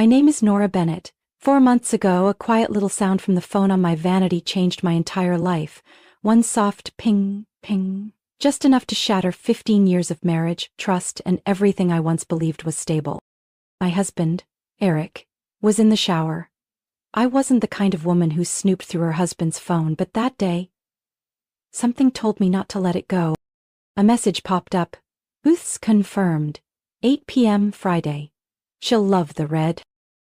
My name is Nora Bennett. 4 months ago, a quiet little sound from the phone on my vanity changed my entire life. One soft ping, ping, just enough to shatter 15 years of marriage, trust, and everything I once believed was stable. My husband, Eric, was in the shower. I wasn't the kind of woman who snooped through her husband's phone, but that day, something told me not to let it go. A message popped up. Booths confirmed. 8 p.m. Friday. She'll love the red.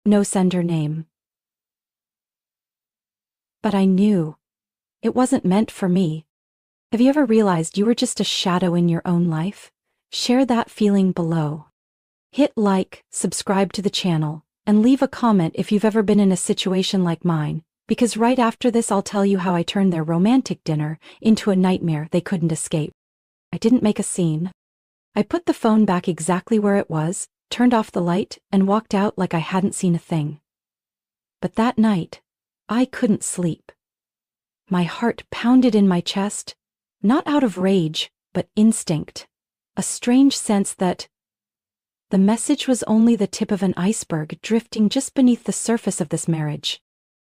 No sender name. But I knew. It wasn't meant for me. Have you ever realized you were just a shadow in your own life? Share that feeling below. Hit like, subscribe to the channel, and leave a comment if you've ever been in a situation like mine, because right after this I'll tell you how I turned their romantic dinner into a nightmare they couldn't escape. I didn't make a scene. I put the phone back exactly where it was, turned off the light, and walked out like I hadn't seen a thing. But that night, I couldn't sleep. My heart pounded in my chest, not out of rage, but instinct. A strange sense that the message was only the tip of an iceberg drifting just beneath the surface of this marriage.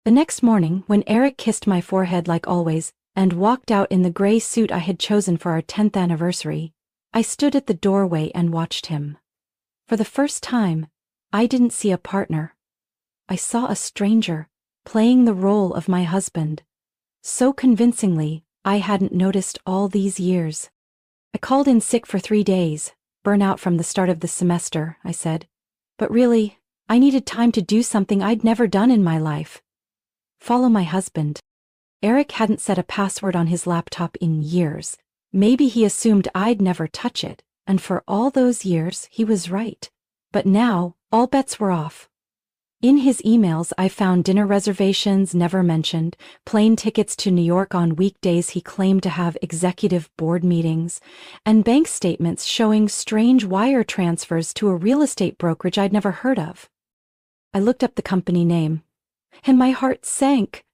The next morning, when Eric kissed my forehead like always, and walked out in the gray suit I had chosen for our 10th anniversary, I stood at the doorway and watched him. For the first time, I didn't see a partner. I saw a stranger, playing the role of my husband. So convincingly, I hadn't noticed all these years. I called in sick for 3 days, burnout from the start of the semester, I said. But really, I needed time to do something I'd never done in my life. Follow my husband. Eric hadn't set a password on his laptop in years. Maybe he assumed I'd never touch it, and for all those years, he was right. But now, all bets were off. In his emails, I found dinner reservations never mentioned, plane tickets to New York on weekdays he claimed to have executive board meetings, and bank statements showing strange wire transfers to a real estate brokerage I'd never heard of. I looked up the company name, and my heart sank.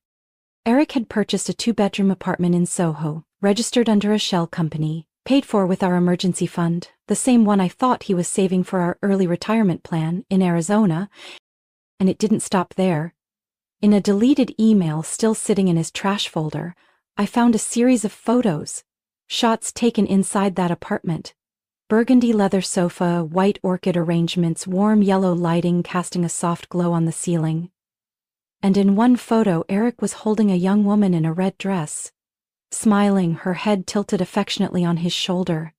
Eric had purchased a 2-bedroom apartment in Soho, registered under a shell company, paid for with our emergency fund, the same one I thought he was saving for our early retirement plan in Arizona. And it didn't stop there. In a deleted email still sitting in his trash folder, I found a series of photos, shots taken inside that apartment. Burgundy leather sofa, white orchid arrangements, warm yellow lighting casting a soft glow on the ceiling. And in one photo, Eric was holding a young woman in a red dress, smiling, her head tilted affectionately on his shoulder.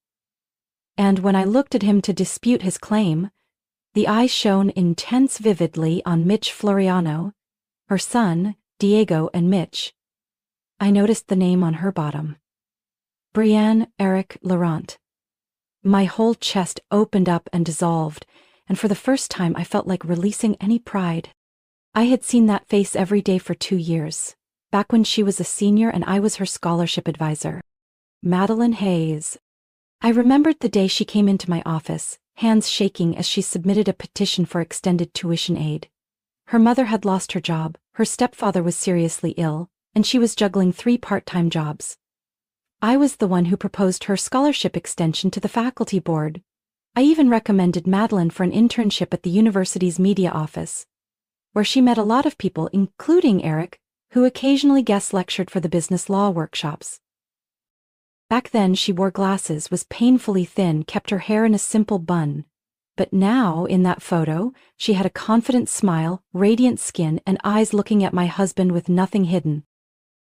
And when I looked at him to dispute his claim, the eyes shone intense vividly on Mitch Floriano, her son, Diego, and Mitch. I noticed the name on her bottom. Brienne Eric Laurent. My whole chest opened up and dissolved, and for the first time I felt like releasing any pride. I had seen that face every day for 2 years, back when she was a senior and I was her scholarship advisor. Madeline Hayes. I remembered the day she came into my office, hands shaking as she submitted a petition for extended tuition aid. Her mother had lost her job, her stepfather was seriously ill, and she was juggling 3 part-time jobs. I was the one who proposed her scholarship extension to the faculty board. I even recommended Madeline for an internship at the university's media office, where she met a lot of people, including Eric, who occasionally guest lectured for the business law workshops. Back then, she wore glasses, was painfully thin, kept her hair in a simple bun. But now, in that photo, she had a confident smile, radiant skin, and eyes looking at my husband with nothing hidden.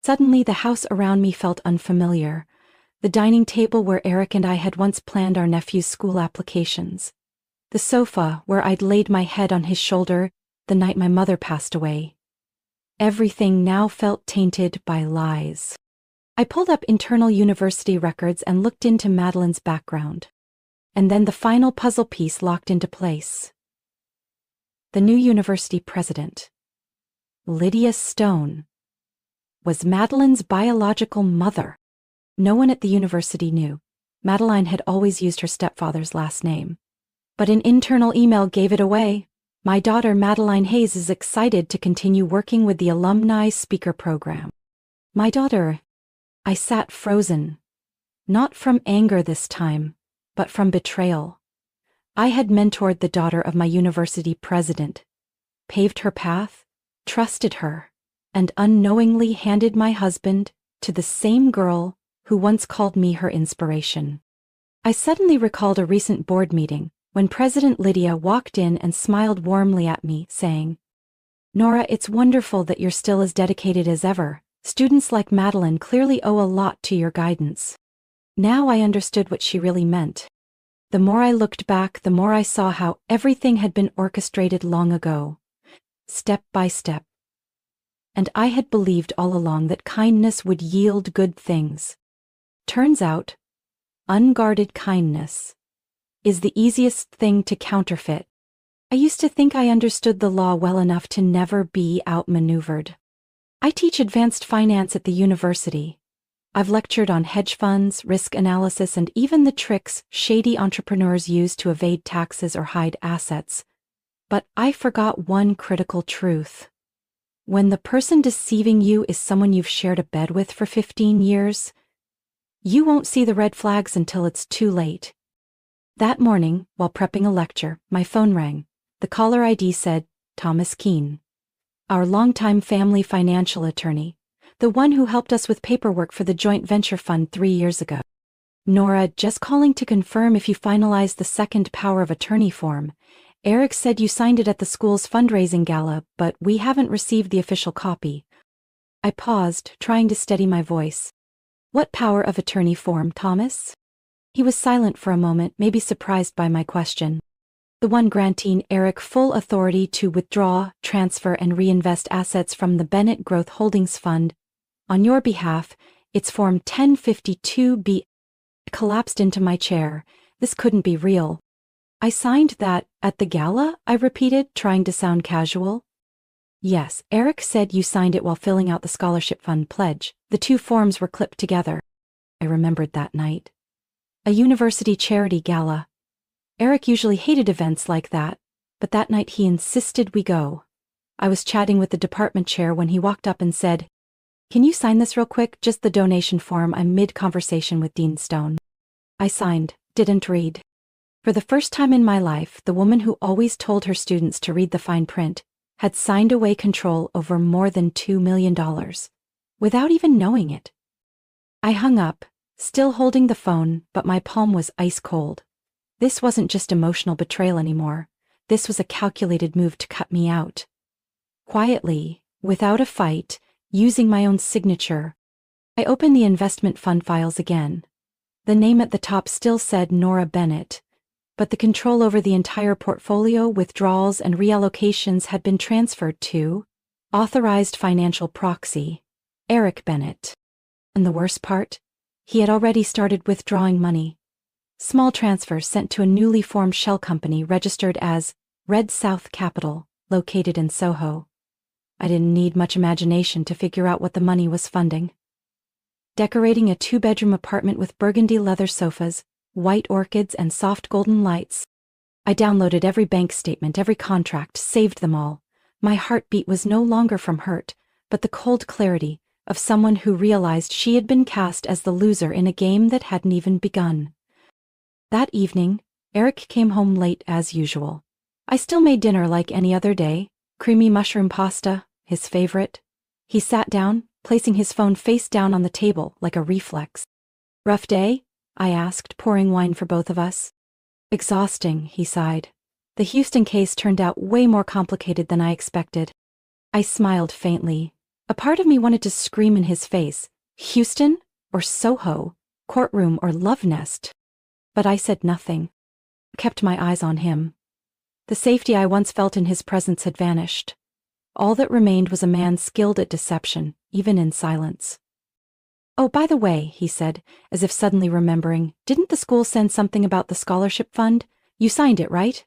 Suddenly, the house around me felt unfamiliar. The dining table where Eric and I had once planned our nephew's school applications. The sofa where I'd laid my head on his shoulder the night my mother passed away. Everything now felt tainted by lies. I pulled up internal university records and looked into Madeline's background. And then the final puzzle piece locked into place. The new university president, Lydia Stone, was Madeline's biological mother. No one at the university knew. Madeline had always used her stepfather's last name. But an internal email gave it away. My daughter Madeline Hayes is excited to continue working with the alumni speaker program. My daughter. I sat frozen. Not from anger this time, but from betrayal. I had mentored the daughter of my university president, paved her path, trusted her, and unknowingly handed my husband to the same girl who once called me her inspiration. I suddenly recalled a recent board meeting when President Lydia walked in and smiled warmly at me, saying, "Nora, it's wonderful that you're still as dedicated as ever. Students like Madeline clearly owe a lot to your guidance." Now I understood what she really meant. The more I looked back, the more I saw how everything had been orchestrated long ago, step by step. And I had believed all along that kindness would yield good things. Turns out, unguarded kindness is the easiest thing to counterfeit. I used to think I understood the law well enough to never be outmaneuvered. I teach advanced finance at the university. I've lectured on hedge funds, risk analysis, and even the tricks shady entrepreneurs use to evade taxes or hide assets. But I forgot one critical truth. When the person deceiving you is someone you've shared a bed with for 15 years, you won't see the red flags until it's too late. That morning, while prepping a lecture, my phone rang. The caller ID said, "Thomas Keene, our longtime family financial attorney, the one who helped us with paperwork for the joint venture fund 3 years ago. Nora, just calling to confirm if you finalized the second power of attorney form. Eric said you signed it at the school's fundraising gala, but we haven't received the official copy." I paused, trying to steady my voice. "What power of attorney form, Thomas?" He was silent for a moment, maybe surprised by my question. "The one granting Eric full authority to withdraw, transfer, and reinvest assets from the Bennett Growth Holdings Fund. On your behalf, it's Form 1052B. I collapsed into my chair. This couldn't be real. "I signed that at the gala?" I repeated, trying to sound casual. "Yes, Eric said you signed it while filling out the scholarship fund pledge. The two forms were clipped together." I remembered that night. A university charity gala. Eric usually hated events like that, but that night he insisted we go. I was chatting with the department chair when he walked up and said, "Can you sign this real quick, just the donation form?" I'm mid-conversation with Dean Stone. I signed, didn't read. For the first time in my life, the woman who always told her students to read the fine print had signed away control over more than $2 million, without even knowing it. I hung up, still holding the phone, but my palm was ice cold. This wasn't just emotional betrayal anymore. This was a calculated move to cut me out. Quietly, without a fight, using my own signature, I opened the investment fund files again. The name at the top still said Nora Bennett, but the control over the entire portfolio, withdrawals, and reallocations had been transferred to authorized financial proxy, Eric Bennett. And the worst part? He had already started withdrawing money. Small transfers sent to a newly formed shell company registered as Red South Capital, located in Soho. I didn't need much imagination to figure out what the money was funding. Decorating a 2-bedroom apartment with burgundy leather sofas, white orchids, and soft golden lights. I downloaded every bank statement, every contract, saved them all. My heartbeat was no longer from hurt, but the cold clarity of someone who realized she had been cast as the loser in a game that hadn't even begun. That evening, Eric came home late as usual. I still made dinner like any other day, creamy mushroom pasta, his favorite. He sat down, placing his phone face down on the table like a reflex. "Rough day?" I asked, pouring wine for both of us. "Exhausting," he sighed. The Houston case turned out way more complicated than I expected. I smiled faintly. A part of me wanted to scream in his face, "Houston or Soho, courtroom or love nest?" But I said nothing. I kept my eyes on him. The safety I once felt in his presence had vanished. All that remained was a man skilled at deception, even in silence. "Oh, by the way," he said, as if suddenly remembering, "didn't the school send something about the scholarship fund? You signed it, right?"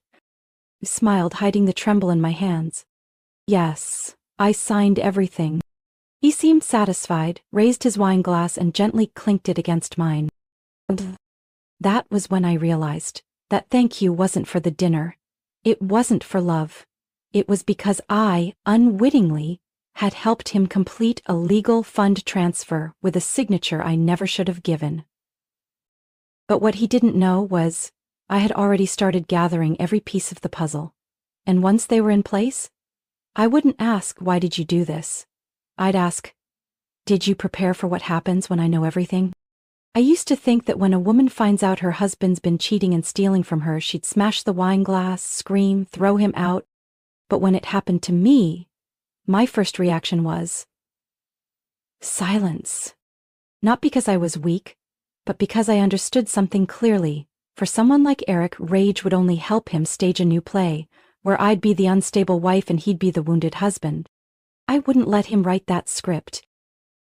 I smiled, hiding the tremble in my hands. "Yes, I signed everything." He seemed satisfied, raised his wine glass and gently clinked it against mine. That was when I realized that thank you wasn't for the dinner. It wasn't for love. It was because I, unwittingly, had helped him complete a legal fund transfer with a signature I never should have given. But what he didn't know was I had already started gathering every piece of the puzzle, and once they were in place, I wouldn't ask, why did you do this? I'd ask, did you prepare for what happens when I know everything? I used to think that when a woman finds out her husband's been cheating and stealing from her, she'd smash the wine glass, scream, throw him out. But when it happened to me, my first reaction was silence. Not because I was weak, but because I understood something clearly. For someone like Eric, rage would only help him stage a new play, where I'd be the unstable wife and he'd be the wounded husband. I wouldn't let him write that script.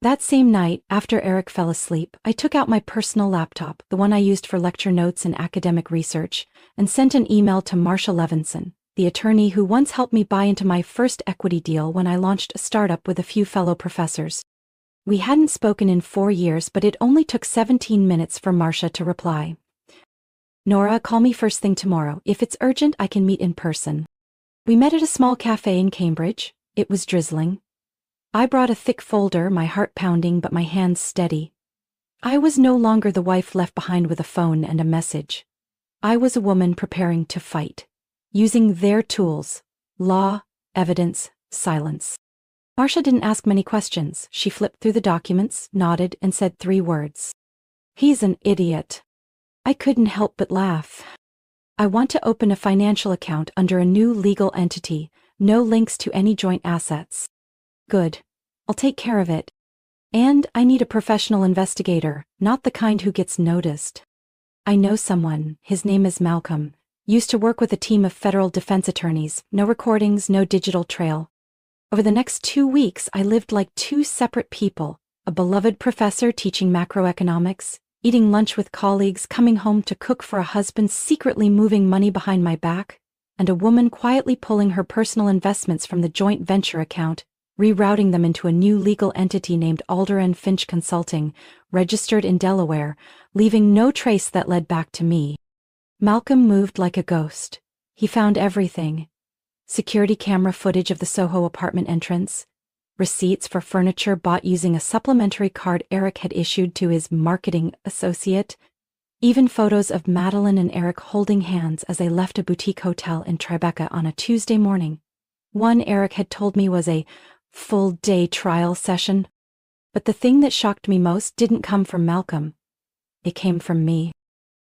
That same night, after Eric fell asleep, I took out my personal laptop, the one I used for lecture notes and academic research, and sent an email to Marcia Levinson, the attorney who once helped me buy into my first equity deal when I launched a startup with a few fellow professors. We hadn't spoken in 4 years, but it only took 17 minutes for Marcia to reply. Nora, call me first thing tomorrow. If it's urgent, I can meet in person. We met at a small cafe in Cambridge. It was drizzling. I brought a thick folder, my heart pounding but my hands steady. I was no longer the wife left behind with a phone and a message. I was a woman preparing to fight, using their tools: law, evidence, silence. Marcia didn't ask many questions. She flipped through the documents, nodded, and said 3 words. He's an idiot. I couldn't help but laugh. I want to open a financial account under a new legal entity, no links to any joint assets. Good. I'll take care of it. And I need a professional investigator, not the kind who gets noticed. I know someone, his name is Malcolm, used to work with a team of federal defense attorneys, no recordings, no digital trail. Over the next 2 weeks, I lived like 2 separate people, a beloved professor teaching macroeconomics, eating lunch with colleagues, coming home to cook for a husband, secretly moving money behind my back, and a woman quietly pulling her personal investments from the joint venture account, rerouting them into a new legal entity named Alder and Finch Consulting, registered in Delaware, leaving no trace that led back to me. Malcolm moved like a ghost. He found everything: security camera footage of the Soho apartment entrance, receipts for furniture bought using a supplementary card Eric had issued to his marketing associate, even photos of Madeline and Eric holding hands as they left a boutique hotel in Tribeca on a Tuesday morning. One Eric had told me was a full-day trial session. But the thing that shocked me most didn't come from Malcolm. It came from me.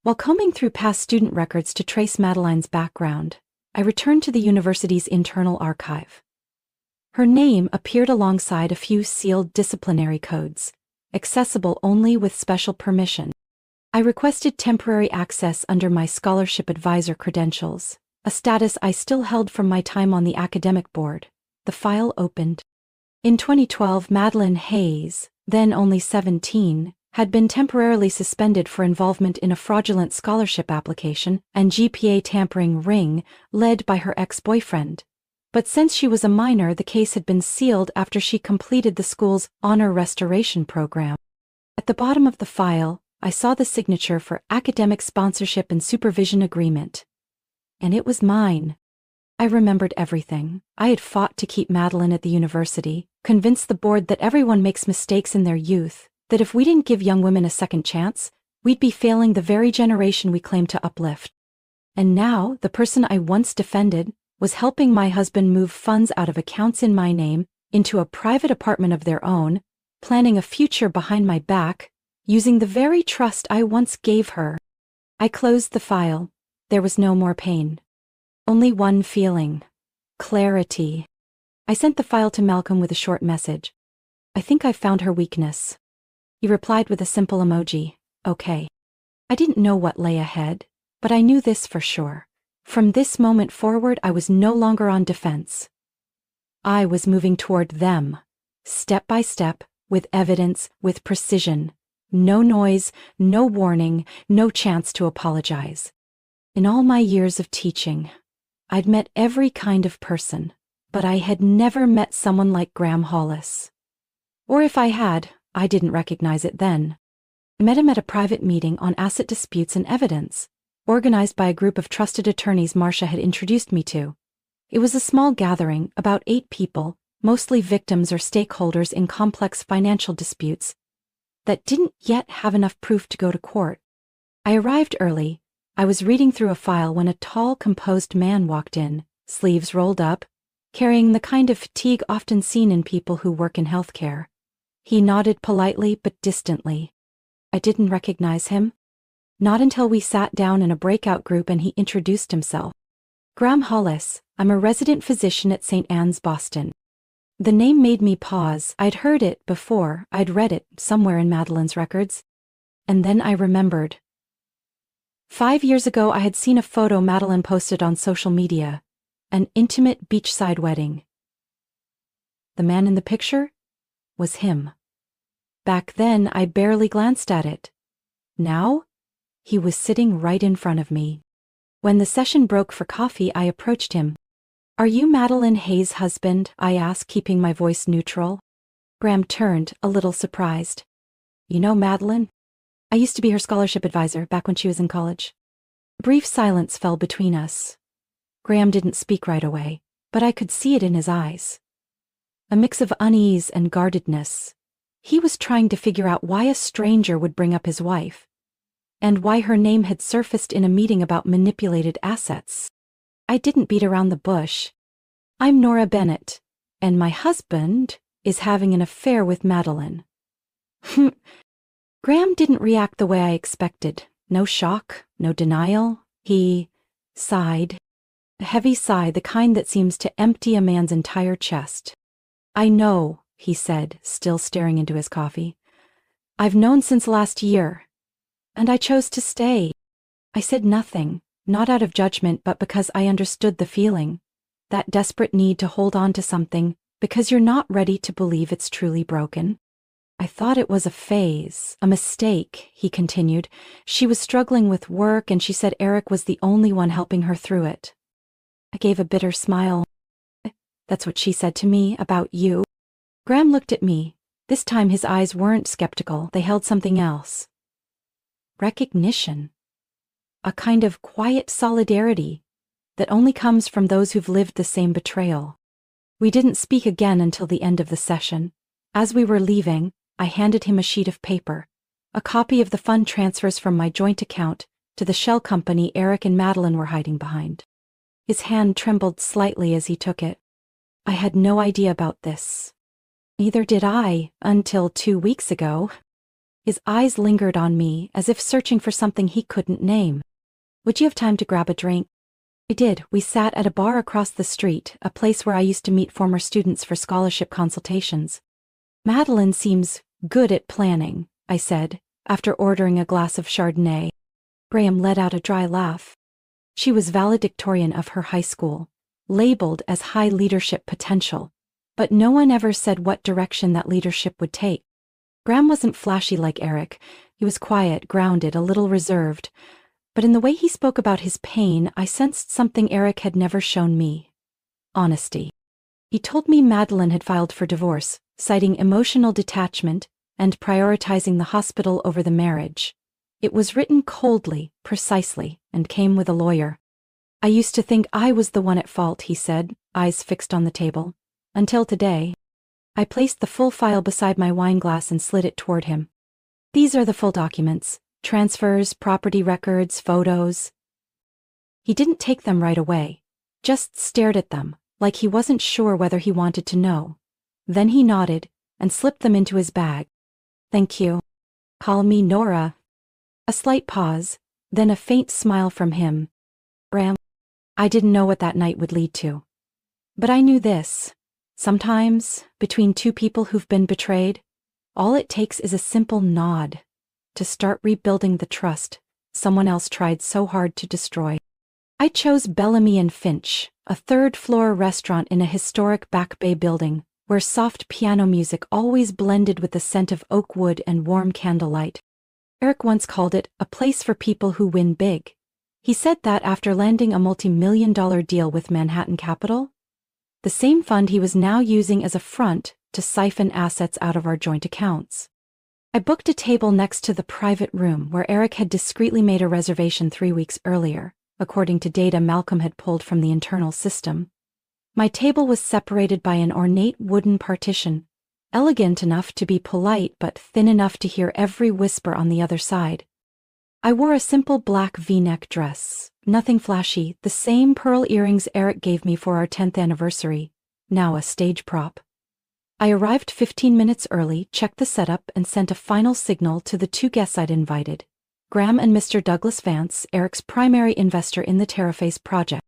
While combing through past student records to trace Madeline's background, I returned to the university's internal archive. Her name appeared alongside a few sealed disciplinary codes, accessible only with special permission. I requested temporary access under my scholarship advisor credentials, a status I still held from my time on the academic board. The file opened. In 2012, Madeline Hayes, then only 17, had been temporarily suspended for involvement in a fraudulent scholarship application and GPA tampering ring led by her ex-boyfriend. But since she was a minor, the case had been sealed after she completed the school's honor restoration program. At the bottom of the file, I saw the signature for Academic Sponsorship and Supervision Agreement. And it was mine. I remembered everything. I had fought to keep Madeline at the university, convinced the board that everyone makes mistakes in their youth, that if we didn't give young women a second chance, we'd be failing the very generation we claim to uplift. And now, the person I once defended was helping my husband move funds out of accounts in my name into a private apartment of their own, planning a future behind my back, using the very trust I once gave her. I closed the file. There was no more pain. Only one feeling: clarity. I sent the file to Malcolm with a short message. I think I found her weakness. He replied with a simple emoji. Okay. I didn't know what lay ahead, but I knew this for sure. From this moment forward, I was no longer on defense. I was moving toward them, step by step, with evidence, with precision. No noise, no warning, no chance to apologize. In all my years of teaching, I'd met every kind of person, but I had never met someone like Graham Hollis. Or if I had, I didn't recognize it then. I met him at a private meeting on asset disputes and evidence, organized by a group of trusted attorneys Marcia had introduced me to. It was a small gathering, about 8 people, mostly victims or stakeholders in complex financial disputes, that didn't yet have enough proof to go to court. I arrived early. I was reading through a file when a tall, composed man walked in, sleeves rolled up, carrying the kind of fatigue often seen in people who work in healthcare. He nodded politely but distantly. I didn't recognize him. Not until we sat down in a breakout group and he introduced himself. Graham Hollis, I'm a resident physician at St. Anne's, Boston. The name made me pause. I'd heard it before, I'd read it somewhere in Madeline's records. And then I remembered. 5 years ago I had seen a photo Madeline posted on social media. An intimate beachside wedding. The man in the picture was him. Back then I barely glanced at it. Now, he was sitting right in front of me. When the session broke for coffee, I approached him. Are you Madeline Hayes' husband? I asked, keeping my voice neutral. Graham turned, a little surprised. You know Madeline? I used to be her scholarship advisor back when she was in college. A brief silence fell between us. Graham didn't speak right away, but I could see it in his eyes. A mix of unease and guardedness. He was trying to figure out why a stranger would bring up his wife, and why her name had surfaced in a meeting about manipulated assets. I didn't beat around the bush. I'm Nora Bennett, and my husband is having an affair with Madeline. Graham didn't react the way I expected. No shock, no denial. He sighed. A heavy sigh, the kind that seems to empty a man's entire chest. I know, he said, still staring into his coffee. I've known since last year. And I chose to stay. I said nothing, not out of judgment, but because I understood the feeling. That desperate need to hold on to something, because you're not ready to believe it's truly broken. I thought it was a phase, a mistake, he continued. She was struggling with work and she said Eric was the only one helping her through it. I gave a bitter smile. That's what she said to me about you. Graham looked at me. This time his eyes weren't skeptical, they held something else. Recognition. A kind of quiet solidarity that only comes from those who've lived the same betrayal. We didn't speak again until the end of the session. As we were leaving, I handed him a sheet of paper, a copy of the fund transfers from my joint account to the shell company Eric and Madeline were hiding behind. His hand trembled slightly as he took it. I had no idea about this. Neither did I, until 2 weeks ago. His eyes lingered on me, as if searching for something he couldn't name. Would you have time to grab a drink? I did. We sat at a bar across the street, a place where I used to meet former students for scholarship consultations. Madeline seems good at planning, I said, after ordering a glass of Chardonnay. Graham let out a dry laugh. She was valedictorian of her high school, labeled as high leadership potential, but no one ever said what direction that leadership would take. Graham wasn't flashy like Eric. He was quiet, grounded, a little reserved. But in the way he spoke about his pain, I sensed something Eric had never shown me. Honesty. He told me Madeline had filed for divorce, citing emotional detachment and prioritizing the hospital over the marriage. It was written coldly, precisely, and came with a lawyer. I used to think I was the one at fault, he said, eyes fixed on the table. Until today. I placed the full file beside my wine glass and slid it toward him. These are the full documents. Transfers, property records, photos. He didn't take them right away, just stared at them, like he wasn't sure whether he wanted to know. Then he nodded and slipped them into his bag. Thank you. Call me Nora. A slight pause, then a faint smile from him. Graham, I didn't know what that night would lead to. But I knew this. Sometimes, between two people who've been betrayed, all it takes is a simple nod to start rebuilding the trust someone else tried so hard to destroy. I chose Bellamy and Finch, a third-floor restaurant in a historic Back Bay building, where soft piano music always blended with the scent of oak wood and warm candlelight. Eric once called it a place for people who win big. He said that after landing a multi-million-dollar deal with Manhattan Capital, the same fund he was now using as a front to siphon assets out of our joint accounts. I booked a table next to the private room where Eric had discreetly made a reservation 3 weeks earlier, according to data Malcolm had pulled from the internal system. My table was separated by an ornate wooden partition, elegant enough to be polite but thin enough to hear every whisper on the other side. I wore a simple black V-neck dress, nothing flashy, the same pearl earrings Eric gave me for our 10th anniversary, now a stage prop. I arrived 15 minutes early, checked the setup, and sent a final signal to the 2 guests I'd invited, Graham and Mr. Douglas Vance, Eric's primary investor in the Terraphase project.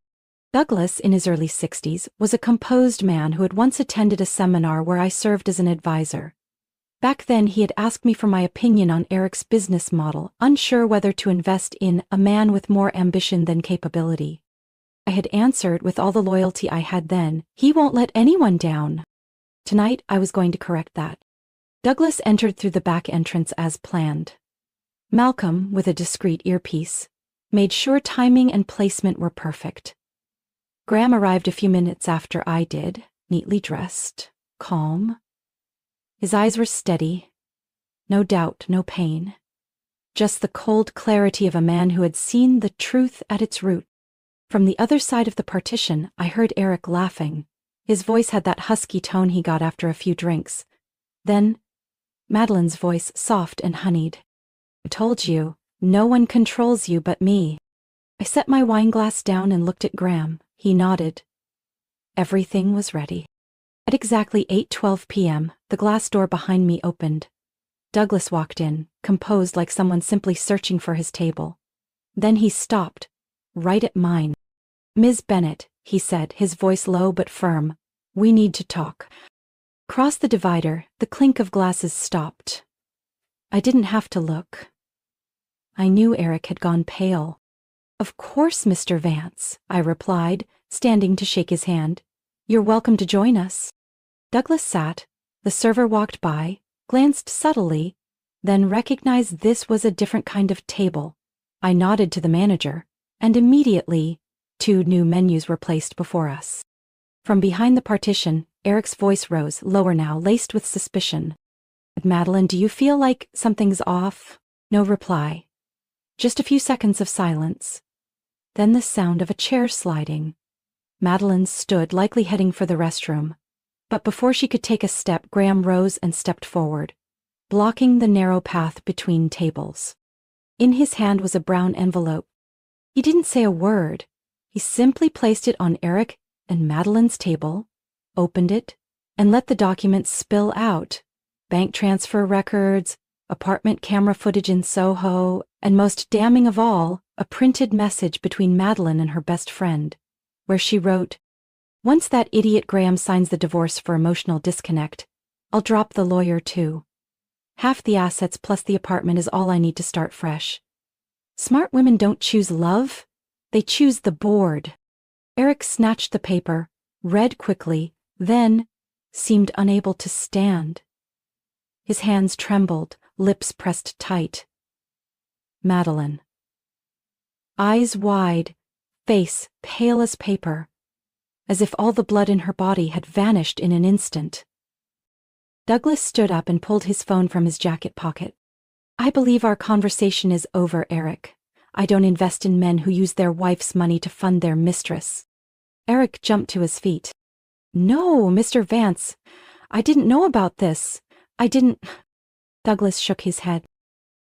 Douglas, in his early 60s, was a composed man who had once attended a seminar where I served as an advisor. Back then, he had asked me for my opinion on Eric's business model, unsure whether to invest in a man with more ambition than capability. I had answered with all the loyalty I had then, "He won't let anyone down." Tonight, I was going to correct that. Douglas entered through the back entrance as planned. Malcolm, with a discreet earpiece, made sure timing and placement were perfect. Graham arrived a few minutes after I did, neatly dressed, calm. His eyes were steady. No doubt, no pain. Just the cold clarity of a man who had seen the truth at its root. From the other side of the partition, I heard Eric laughing. His voice had that husky tone he got after a few drinks. Then, Madeline's voice, soft and honeyed. "I told you, no one controls you but me." I set my wineglass down and looked at Graham. He nodded. Everything was ready. At exactly 8:12 p.m., the glass door behind me opened. Douglas walked in, composed like someone simply searching for his table. Then he stopped, right at mine. "Ms. Bennett," he said, his voice low but firm, "we need to talk." Across the divider, the clink of glasses stopped. I didn't have to look. I knew Eric had gone pale. "Of course, Mr. Vance," I replied, standing to shake his hand. "You're welcome to join us." Douglas sat. The server walked by, glanced subtly, then recognized this was a different kind of table. I nodded to the manager, and immediately 2 new menus were placed before us. From behind the partition, Eric's voice rose, lower now, laced with suspicion. "Madeline, do you feel like something's off?" No reply. Just a few seconds of silence. Then the sound of a chair sliding. Madeline stood, likely heading for the restroom. But before she could take a step, Graham rose and stepped forward, blocking the narrow path between tables. In his hand was a brown envelope. He didn't say a word. He simply placed it on Eric and Madeline's table, opened it, and let the documents spill out. Bank transfer records, apartment camera footage in Soho, and most damning of all, a printed message between Madeline and her best friend, where she wrote, "Once that idiot Graham signs the divorce for emotional disconnect, I'll drop the lawyer too. Half the assets plus the apartment is all I need to start fresh. Smart women don't choose love, they choose the board." Eric snatched the paper, read quickly, then seemed unable to stand. His hands trembled, lips pressed tight. Madeline. Eyes wide, face pale as paper, as if all the blood in her body had vanished in an instant. Douglas stood up and pulled his phone from his jacket pocket. "I believe our conversation is over, Eric. I don't invest in men who use their wife's money to fund their mistress." Eric jumped to his feet. "No, Mr. Vance, I didn't know about this. I didn't—" Douglas shook his head.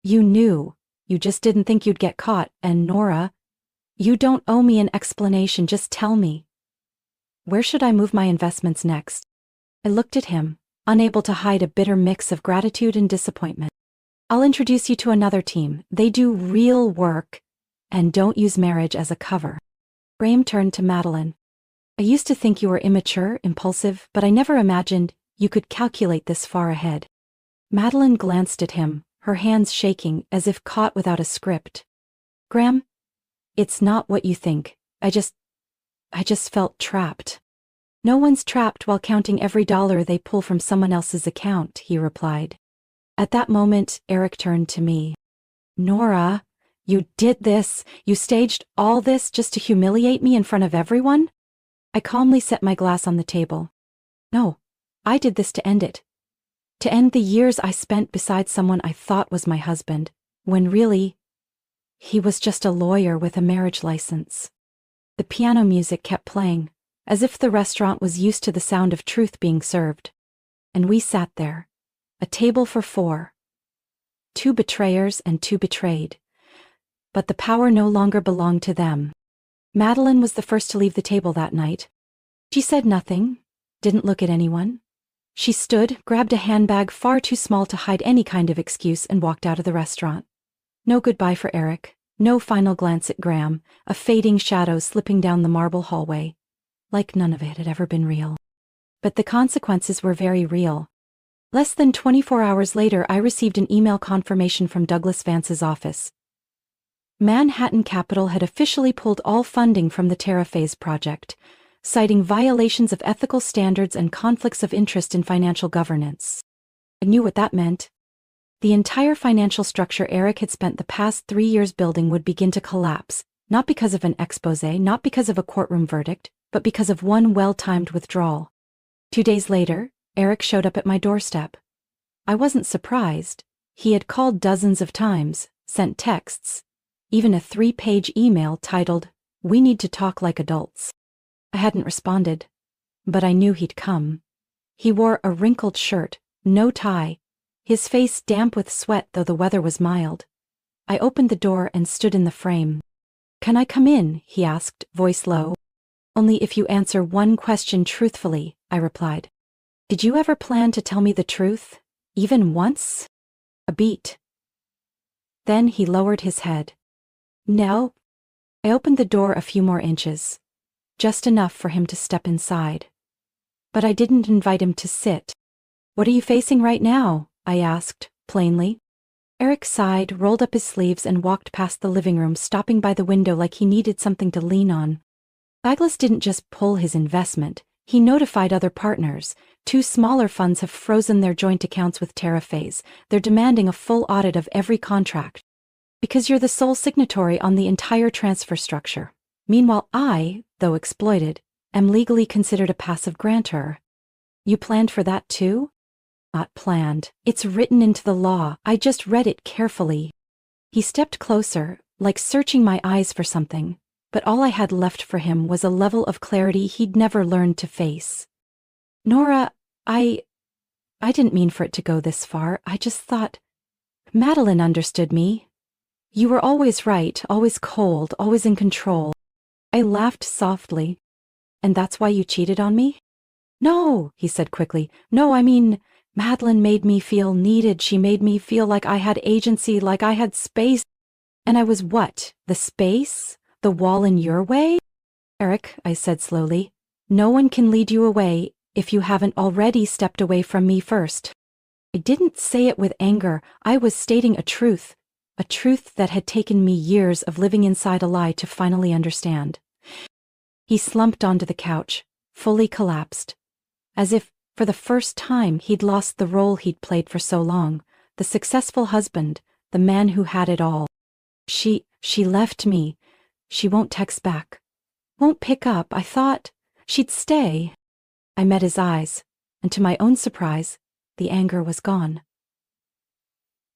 "You knew. You just didn't think you'd get caught, and Nora, you don't owe me an explanation, just tell me. Where should I move my investments next?" I looked at him, unable to hide a bitter mix of gratitude and disappointment. "I'll introduce you to another team. They do real work and don't use marriage as a cover." Graham turned to Madeline. "I used to think you were immature, impulsive, but I never imagined you could calculate this far ahead." Madeline glanced at him, her hands shaking as if caught without a script. "Graham, it's not what you think. I just felt trapped." "No one's trapped while counting every dollar they pull from someone else's account," he replied. At that moment, Eric turned to me. "Nora, you did this. You staged all this just to humiliate me in front of everyone?" I calmly set my glass on the table. "No, I did this to end it. To end the years I spent beside someone I thought was my husband, when really, he was just a lawyer with a marriage license." The piano music kept playing, as if the restaurant was used to the sound of truth being served. And we sat there, a table for 4. 2 betrayers and 2 betrayed. But the power no longer belonged to them. Madeline was the first to leave the table that night. She said nothing, didn't look at anyone. She stood, grabbed a handbag far too small to hide any kind of excuse, and walked out of the restaurant. No goodbye for Eric, no final glance at Graham, a fading shadow slipping down the marble hallway. Like none of it had ever been real. But the consequences were very real. Less than 24 hours later, I received an email confirmation from Douglas Vance's office. Manhattan Capital had officially pulled all funding from the TerraPhase project, citing violations of ethical standards and conflicts of interest in financial governance. I knew what that meant. The entire financial structure Eric had spent the past 3 years building would begin to collapse, not because of an exposé, not because of a courtroom verdict, but because of one well-timed withdrawal. 2 days later, Eric showed up at my doorstep. I wasn't surprised. He had called dozens of times, sent texts, even a 3-page email titled, "We need to talk like adults." I hadn't responded, but I knew he'd come. He wore a wrinkled shirt, no tie, his face damp with sweat though the weather was mild. I opened the door and stood in the frame. "Can I come in?" he asked, voice low. "Only if you answer one question truthfully," I replied. "Did you ever plan to tell me the truth? Even once?" A beat. Then he lowered his head. "No." I opened the door a few more inches. Just enough for him to step inside. But I didn't invite him to sit. "What are you facing right now?" I asked, plainly. Eric sighed, rolled up his sleeves, and walked past the living room, stopping by the window like he needed something to lean on. Douglas didn't just pull his investment, he notified other partners. 2 smaller funds have frozen their joint accounts with TerraPhase. They're demanding a full audit of every contract. Because you're the sole signatory on the entire transfer structure. Meanwhile, I, though exploited, am legally considered a passive grantor. You planned for that too? Not planned. It's written into the law. I just read it carefully. He stepped closer, like searching my eyes for something, but all I had left for him was a level of clarity he'd never learned to face. "Nora, I didn't mean for it to go this far. I just thought Madeline understood me. You were always right, always cold, always in control." I laughed softly. "And that's why you cheated on me?" "No," he said quickly. "No, I mean, Madeline made me feel needed. She made me feel like I had agency, like I had space. And I was what? The space? The wall in your way?" "Eric," I said slowly, "no one can lead you away if you haven't already stepped away from me first." I didn't say it with anger. I was stating a truth that had taken me years of living inside a lie to finally understand. He slumped onto the couch, fully collapsed, as if, for the first time, he'd lost the role he'd played for so long, the successful husband, the man who had it all. She left me. She won't text back. Won't pick up. I thought she'd stay." I met his eyes, and to my own surprise, the anger was gone.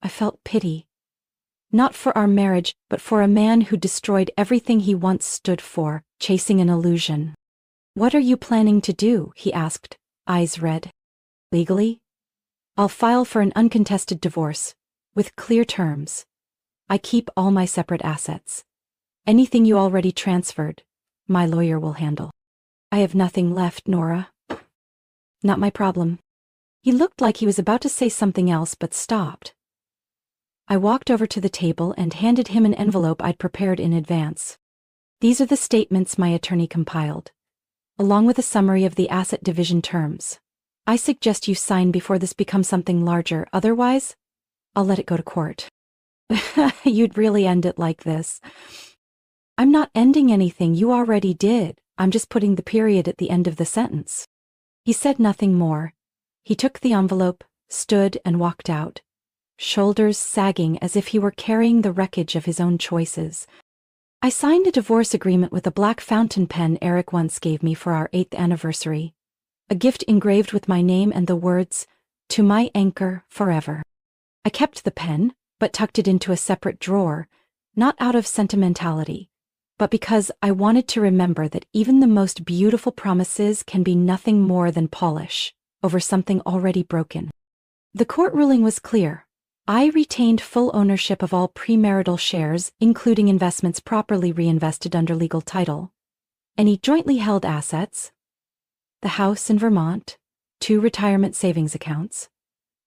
I felt pity. Not for our marriage, but for a man who destroyed everything he once stood for, chasing an illusion. "What are you planning to do?" he asked, eyes red. "Legally? I'll file for an uncontested divorce, with clear terms. I keep all my separate assets. Anything you already transferred, my lawyer will handle. I have nothing left, Nora. Not my problem." He looked like he was about to say something else, but stopped. I walked over to the table and handed him an envelope I'd prepared in advance. "These are the statements my attorney compiled, along with a summary of the asset division terms. I suggest you sign before this becomes something larger, otherwise, I'll let it go to court." "You'd really end it like this." "I'm not ending anything, you already did. I'm just putting the period at the end of the sentence." He said nothing more. He took the envelope, stood, and walked out, shoulders sagging as if he were carrying the wreckage of his own choices. I signed a divorce agreement with a black fountain pen Eric once gave me for our 8th anniversary, a gift engraved with my name and the words, "To my anchor forever." I kept the pen, but tucked it into a separate drawer, not out of sentimentality, but because I wanted to remember that even the most beautiful promises can be nothing more than polish over something already broken. The court ruling was clear. I retained full ownership of all premarital shares, including investments properly reinvested under legal title. Any jointly held assets, the house in Vermont, 2 retirement savings accounts,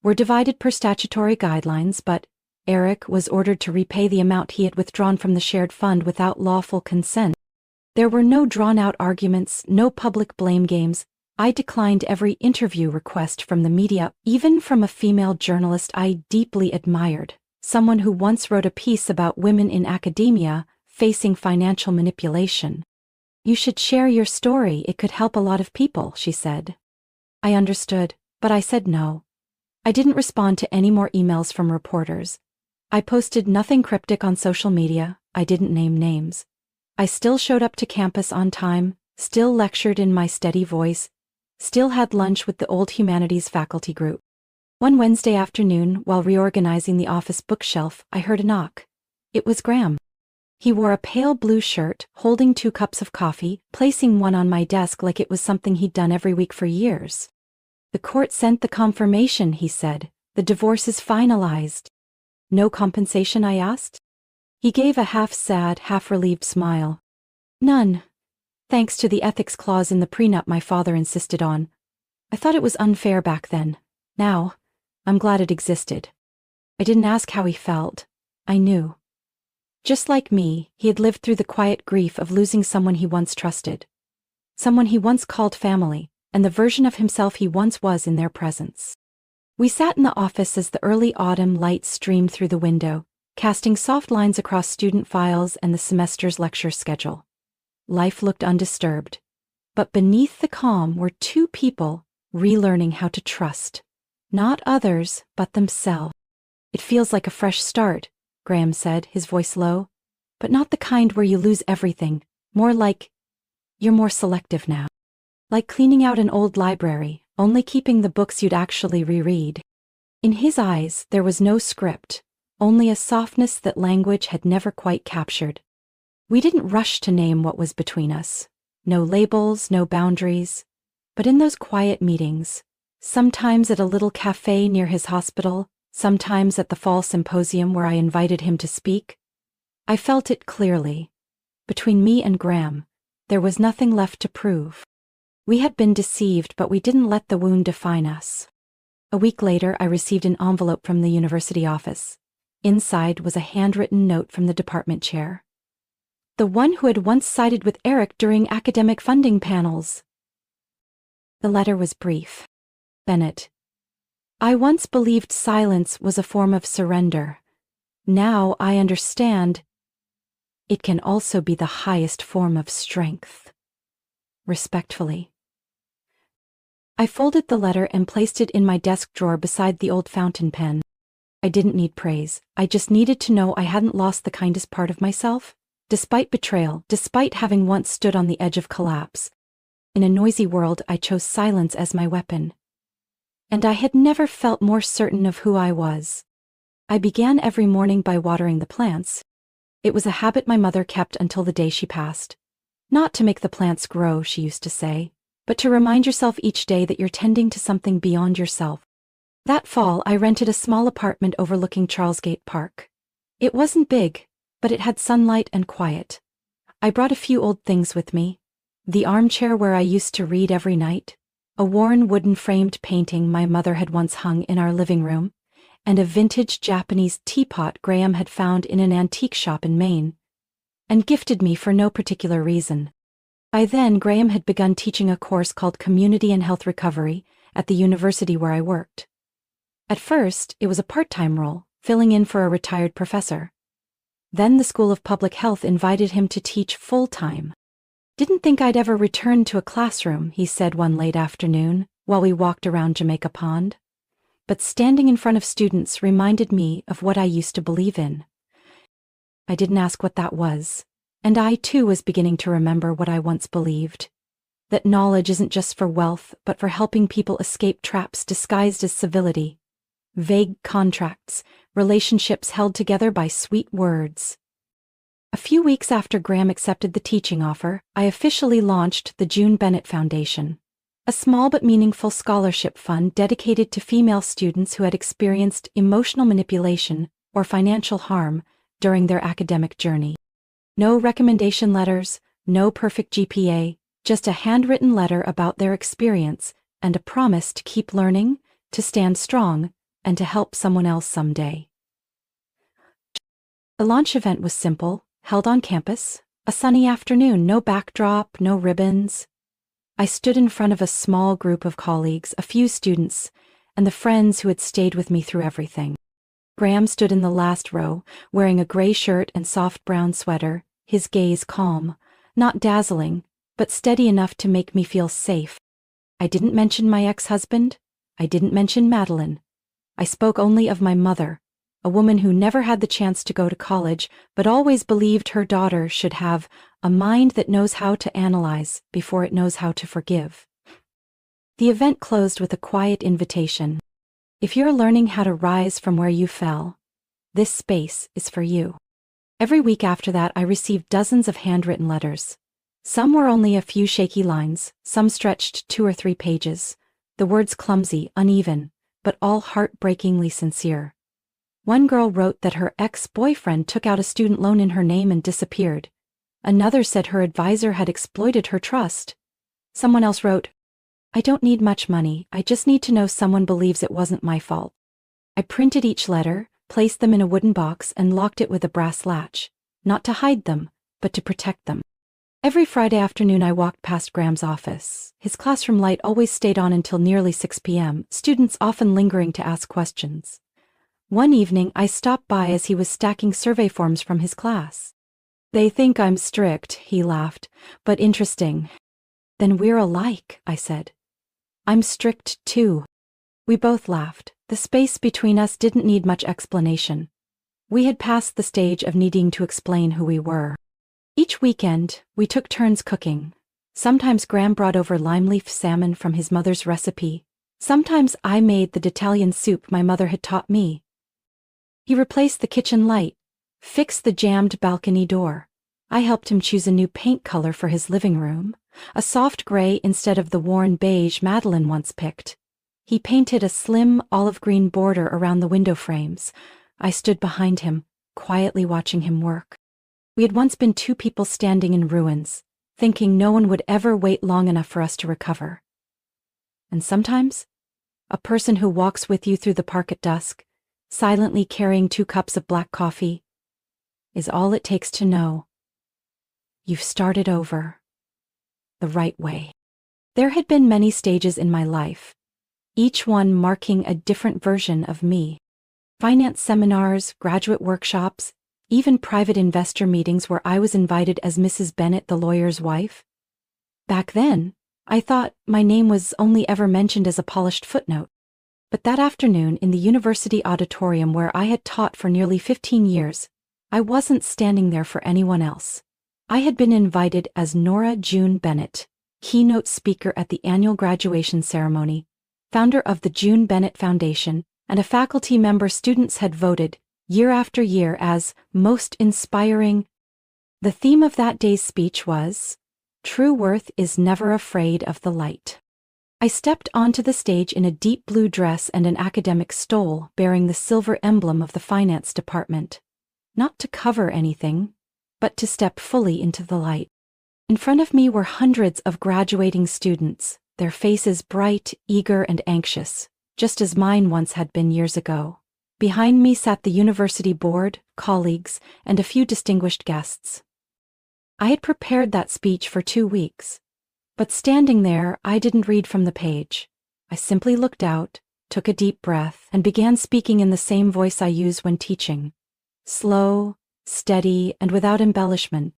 were divided per statutory guidelines, but Eric was ordered to repay the amount he had withdrawn from the shared fund without lawful consent. There were no drawn-out arguments, no public blame games. I declined every interview request from the media, even from a female journalist I deeply admired, someone who once wrote a piece about women in academia facing financial manipulation. "You should share your story, it could help a lot of people," she said. I understood, but I said no. I didn't respond to any more emails from reporters. I posted nothing cryptic on social media. I didn't name names. I still showed up to campus on time, still lectured in my steady voice, still had lunch with the old humanities faculty group. One Wednesday afternoon, while reorganizing the office bookshelf, I heard a knock. It was Graham. He wore a pale blue shirt, holding 2 cups of coffee, placing one on my desk like it was something he'd done every week for years. "The court sent the confirmation," he said. "The divorce is finalized." "No compensation?" I asked. He gave a half-sad, half-relieved smile. "None. Thanks to the ethics clause in the prenup my father insisted on. I thought it was unfair back then. Now, I'm glad it existed." I didn't ask how he felt. I knew. Just like me, he had lived through the quiet grief of losing someone he once trusted. Someone he once called family, and the version of himself he once was in their presence. We sat in the office as the early autumn light streamed through the window, casting soft lines across student files and the semester's lecture schedule. Life looked undisturbed, but beneath the calm were 2 people relearning how to trust. Not others, but themselves. "It feels like a fresh start," Graham said, his voice low. "But not the kind where you lose everything. More like you're more selective now. Like cleaning out an old library, only keeping the books you'd actually reread." In his eyes, there was no script, only a softness that language had never quite captured. We didn't rush to name what was between us. No labels, no boundaries. But in those quiet meetings, sometimes at a little cafe near his hospital, sometimes at the fall symposium where I invited him to speak, I felt it clearly. Between me and Graham, there was nothing left to prove. We had been deceived, but we didn't let the wound define us. A week later, I received an envelope from the university office. Inside was a handwritten note from the department chair. The one who had once sided with Eric during academic funding panels. The letter was brief. "Bennett, I once believed silence was a form of surrender. Now I understand it can also be the highest form of strength. Respectfully." I folded the letter and placed it in my desk drawer beside the old fountain pen. I didn't need praise. I just needed to know I hadn't lost the kindest part of myself. Despite betrayal, despite having once stood on the edge of collapse. In a noisy world, I chose silence as my weapon. And I had never felt more certain of who I was. I began every morning by watering the plants. It was a habit my mother kept until the day she passed. Not to make the plants grow, she used to say, but to remind yourself each day that you're tending to something beyond yourself. That fall, I rented a small apartment overlooking Charlesgate Park. It wasn't big, but it had sunlight and quiet. I brought a few old things with me. The armchair where I used to read every night, a worn wooden framed painting my mother had once hung in our living room, and a vintage Japanese teapot Graham had found in an antique shop in Maine, and gifted me for no particular reason. By then, Graham had begun teaching a course called Community and Health Recovery at the university where I worked. At first, it was a part-time role, filling in for a retired professor. Then the School of Public Health invited him to teach full-time. "Didn't think I'd ever return to a classroom," he said one late afternoon while we walked around Jamaica Pond. But standing in front of students reminded me of what I used to believe in. I didn't ask what that was, and I too was beginning to remember what I once believed. That knowledge isn't just for wealth, but for helping people escape traps disguised as civility. Vague contracts, relationships held together by sweet words. A few weeks after Graham accepted the teaching offer, I officially launched the June Bennett Foundation, a small but meaningful scholarship fund dedicated to female students who had experienced emotional manipulation or financial harm during their academic journey. No recommendation letters, no perfect GPA, Just a handwritten letter about their experience and a promise to keep learning, to stand strong, and to help someone else someday. The launch event was simple, held on campus, a sunny afternoon, no backdrop, no ribbons. I stood in front of a small group of colleagues, a few students, and the friends who had stayed with me through everything. Graham stood in the last row, wearing a gray shirt and soft brown sweater, his gaze calm, not dazzling, but steady enough to make me feel safe. I didn't mention my ex-husband. I didn't mention Madeline. I spoke only of my mother, a woman who never had the chance to go to college, but always believed her daughter should have a mind that knows how to analyze before it knows how to forgive. The event closed with a quiet invitation. If you're learning how to rise from where you fell, this space is for you. Every week after that, I received dozens of handwritten letters. Some were only a few shaky lines, some stretched 2 or 3 pages, the words clumsy, uneven, but all heartbreakingly sincere. One girl wrote that her ex-boyfriend took out a student loan in her name and disappeared. Another said her advisor had exploited her trust. Someone else wrote, "I don't need much money, I just need to know someone believes it wasn't my fault." I printed each letter, placed them in a wooden box, and locked it with a brass latch, not to hide them, but to protect them. Every Friday afternoon I walked past Graham's office. His classroom light always stayed on until nearly 6 p.m., students often lingering to ask questions. One evening I stopped by as he was stacking survey forms from his class. "They think I'm strict," he laughed, "but interesting." "Then we're alike," I said. "I'm strict too." We both laughed. The space between us didn't need much explanation. We had passed the stage of needing to explain who we were. Each weekend, we took turns cooking. Sometimes Graham brought over lime-leaf salmon from his mother's recipe. Sometimes I made the Italian soup my mother had taught me. He replaced the kitchen light, fixed the jammed balcony door. I helped him choose a new paint color for his living room, a soft gray instead of the worn beige Madeline once picked. He painted a slim olive-green border around the window frames. I stood behind him, quietly watching him work. We had once been 2 people standing in ruins, thinking no one would ever wait long enough for us to recover. And sometimes, a person who walks with you through the park at dusk, silently carrying 2 cups of black coffee, is all it takes to know you've started over the right way. There had been many stages in my life, each one marking a different version of me. Finance seminars, graduate workshops, even private investor meetings where I was invited as Mrs. Bennett, the lawyer's wife. Back then, I thought my name was only ever mentioned as a polished footnote. But that afternoon in the university auditorium where I had taught for nearly 15 years, I wasn't standing there for anyone else. I had been invited as Nora June Bennett, keynote speaker at the annual graduation ceremony, founder of the June Bennett Foundation, and a faculty member students had voted year after year as most inspiring. The theme of that day's speech was, "True worth is never afraid of the light." I stepped onto the stage in a deep blue dress and an academic stole bearing the silver emblem of the finance department, not to cover anything, but to step fully into the light. In front of me were hundreds of graduating students, their faces bright, eager, and anxious, just as mine once had been years ago. Behind me sat the university board, colleagues, and a few distinguished guests. I had prepared that speech for 2 weeks, but standing there, I didn't read from the page. I simply looked out, took a deep breath, and began speaking in the same voice I use when teaching. Slow, steady, and without embellishment.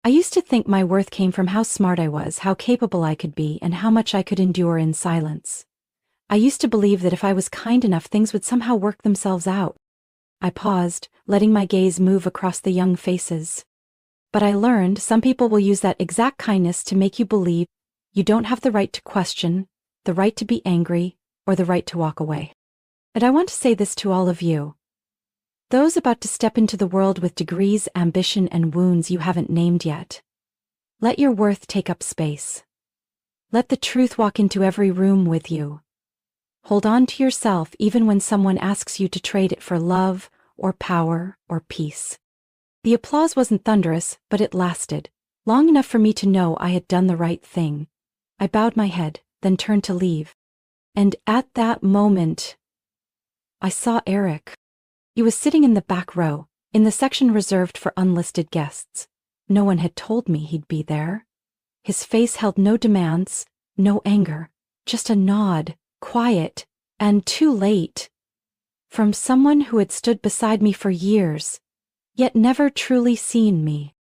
I used to think my worth came from how smart I was, how capable I could be, and how much I could endure in silence. I used to believe that if I was kind enough, things would somehow work themselves out. I paused, letting my gaze move across the young faces. But I learned some people will use that exact kindness to make you believe you don't have the right to question, the right to be angry, or the right to walk away. And I want to say this to all of you. Those about to step into the world with degrees, ambition, and wounds you haven't named yet. Let your worth take up space. Let the truth walk into every room with you. Hold on to yourself even when someone asks you to trade it for love, or power, or peace. The applause wasn't thunderous, but it lasted. long enough for me to know I had done the right thing. I bowed my head, then turned to leave. And at that moment, I saw Eric. He was sitting in the back row, in the section reserved for unlisted guests. No one had told me he'd be there. His face held no demands, no anger, just a nod, quiet, and too late. From someone who had stood beside me for years, yet never truly seen me.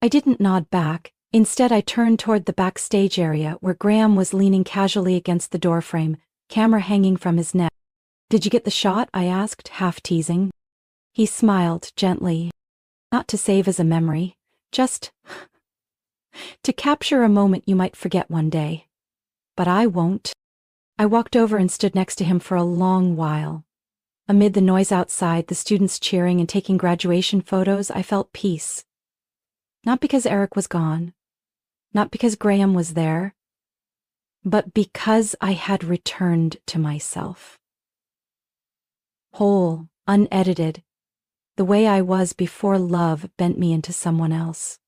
I didn't nod back. Instead, I turned toward the backstage area where Graham was leaning casually against the doorframe, camera hanging from his neck. "Did you get the shot?" I asked, half teasing. He smiled gently. "Not to save as a memory, just to capture a moment you might forget one day. But I won't." I walked over and stood next to him for a long while. Amid the noise outside, the students cheering and taking graduation photos, I felt peace. Not because Eric was gone, not because Graham was there, but because I had returned to myself. Whole, unedited, the way I was before love bent me into someone else.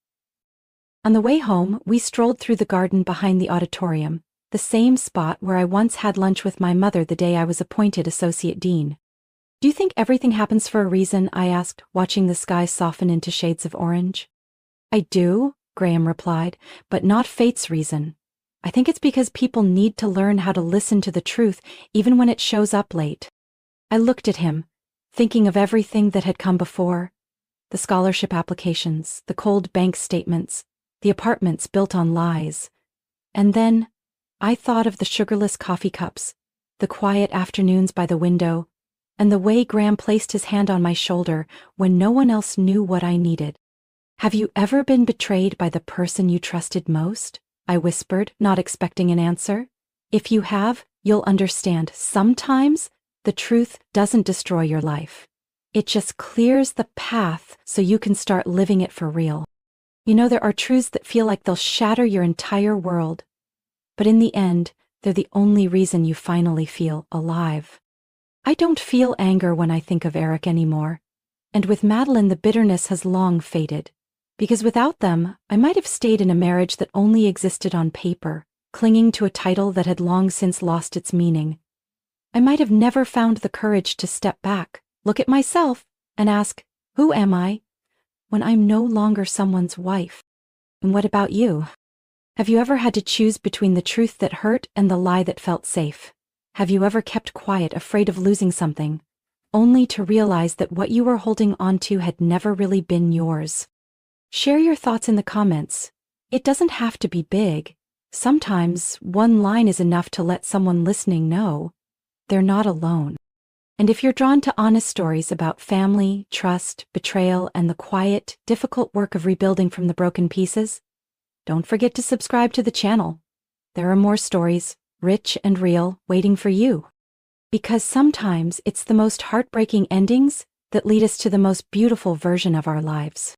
On the way home, we strolled through the garden behind the auditorium, the same spot where I once had lunch with my mother the day I was appointed associate dean. "Do you think everything happens for a reason?" I asked, watching the sky soften into shades of orange. "I do," Graham replied, "but not fate's reason. I think it's because people need to learn how to listen to the truth even when it shows up late." I looked at him, thinking of everything that had come before. The scholarship applications, the cold bank statements, the apartments built on lies. And then I thought of the sugarless coffee cups, the quiet afternoons by the window, and the way Graham placed his hand on my shoulder when no one else knew what I needed. "Have you ever been betrayed by the person you trusted most?" I whispered, not expecting an answer. "If you have, you'll understand. Sometimes the truth doesn't destroy your life. It just clears the path so you can start living it for real. You know, there are truths that feel like they'll shatter your entire world, but in the end, they're the only reason you finally feel alive." I don't feel anger when I think of Eric anymore, and with Madeline the bitterness has long faded, because without them, I might have stayed in a marriage that only existed on paper, clinging to a title that had long since lost its meaning. I might have never found the courage to step back, look at myself, and ask, "Who am I?" when I'm no longer someone's wife. And what about you? Have you ever had to choose between the truth that hurt and the lie that felt safe? Have you ever kept quiet, afraid of losing something, only to realize that what you were holding onto had never really been yours? Share your thoughts in the comments. It doesn't have to be big. Sometimes one line is enough to let someone listening know they're not alone. And if you're drawn to honest stories about family, trust, betrayal, and the quiet, difficult work of rebuilding from the broken pieces, don't forget to subscribe to the channel. There are more stories, rich and real, waiting for you. Because sometimes it's the most heartbreaking endings that lead us to the most beautiful version of our lives.